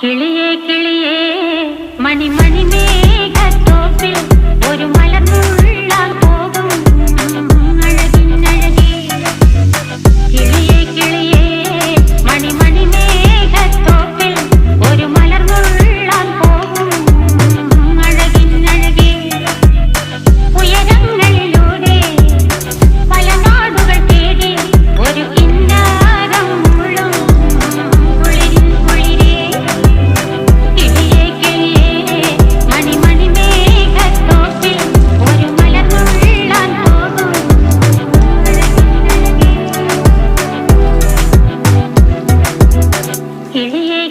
കിളിയേ കിളിയേ മണിമണി മേഘത്തോപ്പിൽ ഒരു മലർന്നുള്ളാൻ പോകും അഴകിനഴകി. കിളിയേ കിളിയേ മണിമണി മേഘത്തോപ്പിൽ ഒരു മലർന്നുള്ളാൻ പോകും അഴകിനഴകി. ഉയരങ്ങളിലൂടെ പല നാടുകൾ തേടി ഒരു കിന്നാരം മുള്ളും കുളിരിൻ കുളിരേ. കിളിയേ കിളിയേ മണിമണി മേഘത്തോപ്പിൽ ഒരു മലർന്നുള്ളാൻ പോകും അഴകിനഴകി. കിളിയേ